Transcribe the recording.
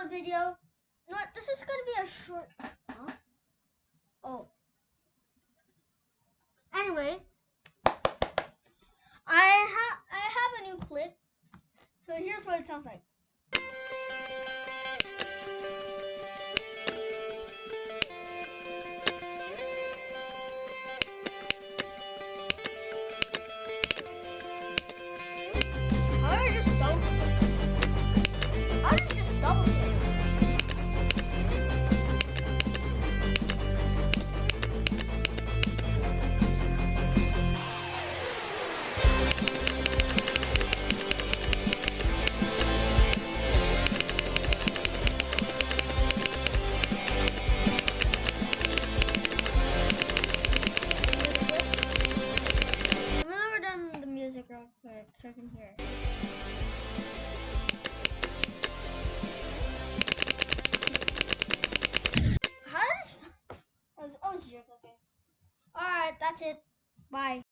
short video. You know what? This is gonna be a short. Huh? Oh. Anyway, I have a new clip. So here's what it sounds like. How did I just double click? How did I just double click? I'm gonna lower down the music real quick so I can hear it. How does... Oh, it's a joke, okay. Alright, that's it. Bye.